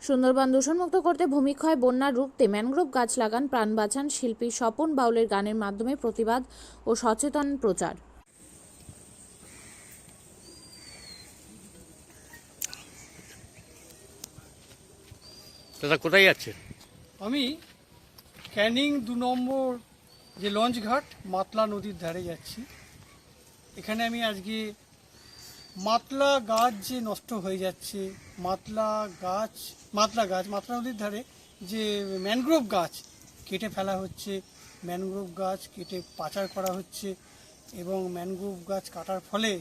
সুন্দরবন দূষণমুক্ত করতে ভূমিক্ষয় বন্যা রুখতে ম্যানগ্রোভ গাছ লাগান, প্রাণ বাঁচান। শিল্পী স্বপন বাউলের গানের মাধ্যমে প্রতিবাদ ও সচেতন প্রচার। দাদা কোথায় যাচ্ছেন? আমি ক্যানিং 2 নম্বর যে লঞ্চ ঘাট মাতলা নদীর ধারে যাচ্ছি। এখানে আমি আজকে মাতলা গাছ যে নষ্ট হয়ে যাচ্ছে, মাতলা নদীর ধারে যে ম্যানগ্রোভ গাছ কেটে ফেলা হচ্ছে, ম্যানগ্রোভ গাছ কেটে পাচার করা হচ্ছে এবং ম্যানগ্রোভ গাছ কাটার ফলে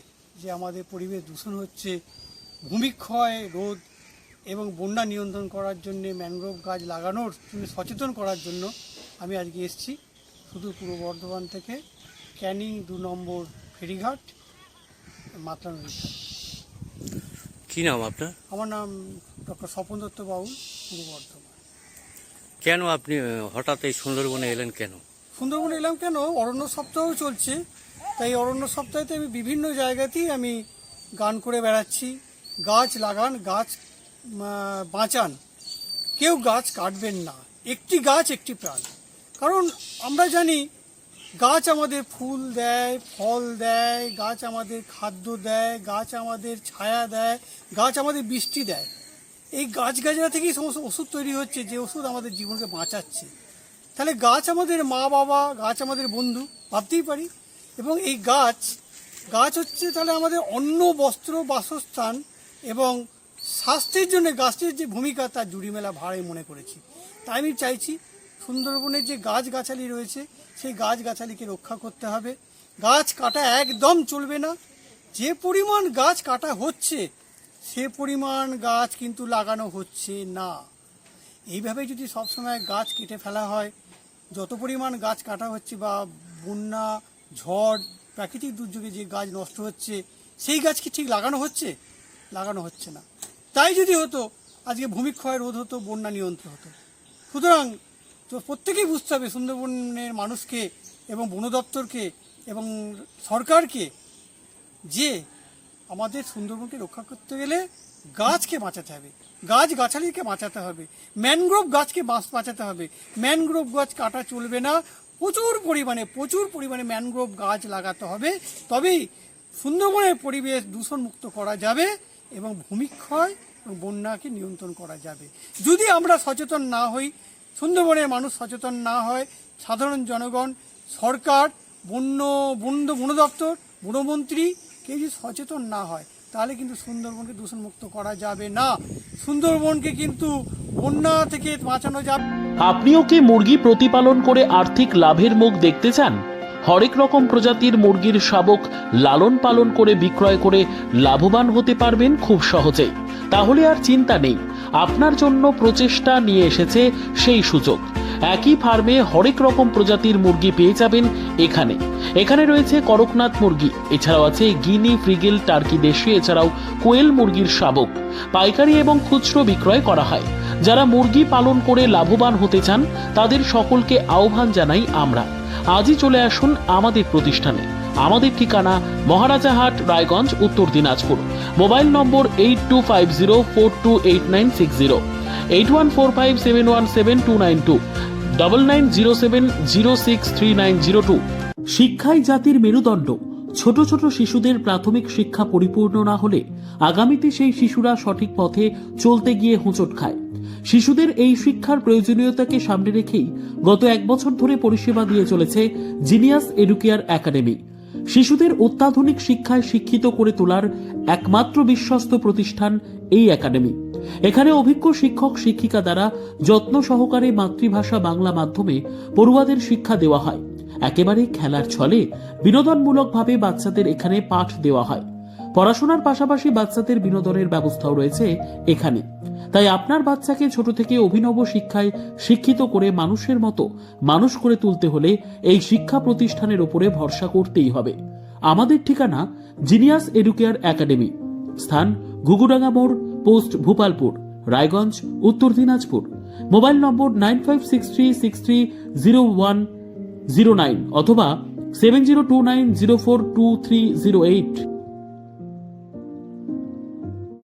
যে আমাদের পরিবেশ দূষণ হচ্ছে, ভূমিক্ষয় রোধ এবং বন্যা নিয়ন্ত্রণ করার জন্য ম্যানগ্রোভ গাছ লাগানোর জন্য সচেতন করার জন্য আমি আজকে এসেছি সুদূর পূর্ব বর্ধমান থেকে ক্যানিং 2 নম্বর ফেরিঘাট মাতলা নদীর ধারে। কি নাম আপনার? আমার নাম ডক্টর স্বপন দত্ত বাউল, পূর্ব বর্ধমান। কেন আপনি হঠাৎ এই সুন্দরবনে এলেন কেন? সুন্দরবনে এলাম কেন, অরণ্য সপ্তাহ চলছে, তাই অরণ্য সপ্তাহেতে আমি বিভিন্ন জায়গাতেই আমি গান করে বেড়াচ্ছি। গাছ লাগান, গাছ বাঁচান, কেউ গাছ কাটবেন না, একটি গাছ একটি প্রাণ। কারণ আমরা জানি গাছ আমাদের ফুল দেয়, ফল দেয়, গাছ আমাদের খাদ্য দেয়, গাছ আমাদের ছায়া দেয়, গাছ আমাদের বৃষ্টি দেয়। এই গাছগাছরা থেকেই সমস্ত ওষুধ তৈরি হচ্ছে, যে ওষুধ আমাদের জীবনকে বাঁচাচ্ছে। তাহলে গাছ আমাদের মা বাবা, গাছ আমাদের বন্ধু ভাবতেই পারি। এবং এই গাছ হচ্ছে তাহলে আমাদের অন্ন, বস্ত্র, বাসস্থান এবং স্বাস্থ্যের জন্য গাছের যে ভূমিকা তার জুড়িমেলা ভাড়াই মনে করেছি। তাই আমি চাইছি সুন্দরবনের যে গাছগাছালি রয়েছে সেই গাছগাছালিকে রক্ষা করতে হবে। গাছ কাটা একদম চলবে না। যে পরিমাণ গাছ কাটা হচ্ছে সে পরিমাণ গাছ কিন্তু লাগানো হচ্ছে না। এইভাবে যদি সবসময় গাছ কেটে ফেলা হয়, যত পরিমাণ গাছ কাটা হচ্ছে বা বন্যা, ঝড়, প্রাকৃতিক দুর্যোগে যে গাছ নষ্ট হচ্ছে সেই গাছ কি ঠিক লাগানো হচ্ছে? লাগানো হচ্ছে না। তাই যদি হতো আজকে ভূমিক্ষয় রোধ হতো, বন্যা নিয়ন্ত্রণ হতো। সুতরাং তো প্রত্যেকেই বুঝতে হবে, সুন্দরবনের মানুষকে এবং বন দপ্তরকে এবং সরকারকে, যে আমাদের সুন্দরবনকে রক্ষা করতে গেলে গাছকে বাঁচাতে হবে, গাছগাছালিকে বাঁচাতে হবে, ম্যানগ্রোভ গাছকে বাঁচাতে হবে। ম্যানগ্রোভ গাছ কাটা চলবে না, প্রচুর পরিমাণে ম্যানগ্রোভ গাছ লাগাতে হবে। তবেই সুন্দরবনের পরিবেশ দূষণমুক্ত করা যাবে এবং ভূমিক্ষয় এবং বন্যাকে নিয়ন্ত্রণ করা যাবে। যদি আমরা সচেতন না হই, সুন্দরবনের মানুষ সচেতন না হয়, সাধারণ জনগণ, সরকার, বন দপ্তর, বনমন্ত্রী কেউ যদি সচেতন না হয়, তাহলে কিন্তু সুন্দরবনকে দূষণমুক্ত করা যাবে না। সুন্দরবনকে কিন্তু বন্যা থেকে বাঁচানো যাবে। আপনিও কি মুরগি প্রতিপালন করে আর্থিক লাভের মুখ দেখতে চান? হরেক রকম প্রজাতির মুরগির শাবক লালন পালন করে বিক্রয় করে লাভবান হতে পারবেন খুব সহজেই। তাহলে আর চিন্তা নেই, আপনার জন্য প্রচেষ্টা নিয়ে এসেছে সেই সুযোগ। একই ফার্মে হরেক রকম প্রজাতির মুরগি পেয়ে যাবেন এখানে রয়েছে করকনাথ মুরগি, এছাড়াও আছে গিনি, ফ্রিগেল, টার্কি দেশি, এছাড়াও কোয়েল মুরগির শাবক। পাইকারি এবং খুচরো বিক্রয় করা হয়। যারা মুরগি পালন করে লাভবান হতে চান তাদের সকলকে আহ্বান জানাই আমরা। আজই চলে আসুন আমাদের প্রতিষ্ঠানে। আমাদের ঠিকানা মহারাজাহাট, রায়গঞ্জ, উত্তর দিনাজপুর। মোবাইল নম্বর 8250428960, 8145717292, 9907063902। শিক্ষাই জাতির মেরুদণ্ড। ছোট ছোট শিশুদের প্রাথমিক শিক্ষা পরিপূর্ণ না হলে আগামীতে সেই শিশুরা সঠিক পথে চলতে গিয়ে হোঁচট খায়। শিশুদের এই শিক্ষার প্রয়োজনীয়তাকে সামনে রেখেই গত 1 বছর ধরে পরিষেবা দিয়ে চলেছে জিনিয়াস এডুকেয়ার একাডেমি। শিশুদের অত্যাধুনিক শিক্ষায় শিক্ষিত করে তোলার একমাত্র বিশ্বস্ত প্রতিষ্ঠান এই একাডেমি। এখানে অভিজ্ঞ শিক্ষক শিক্ষিকা দ্বারা যত্ন সহকারে মাতৃভাষা বাংলা মাধ্যমে পড়ুয়াদের শিক্ষা দেওয়া হয়। একেবারে খেলার ছলে বিনোদনমূলকভাবে বাচ্চাদের এখানে পাঠ দেওয়া হয়। পড়াশোনার পাশাপাশি বাচ্চাদের বিনোদনের ব্যবস্থাও রয়েছে এখানে। তাই আপনার বাচ্চাকে ছোট থেকে অভিনব শিক্ষায় শিক্ষিত করে মানুষের মতো মানুষ করে তুলতে হলে এই শিক্ষা প্রতিষ্ঠানের উপরে ভরসা করতেই হবে। আমাদের ঠিকানা জিনিয়াস এডুকেয়ার একাডেমি, স্থান ঘুঘুডাঙ্গা মোড়, পোস্ট ভূপালপুর, রায়গঞ্জ, উত্তর দিনাজপুর। মোবাইল নম্বর 9563630109 অথবা 7029042308।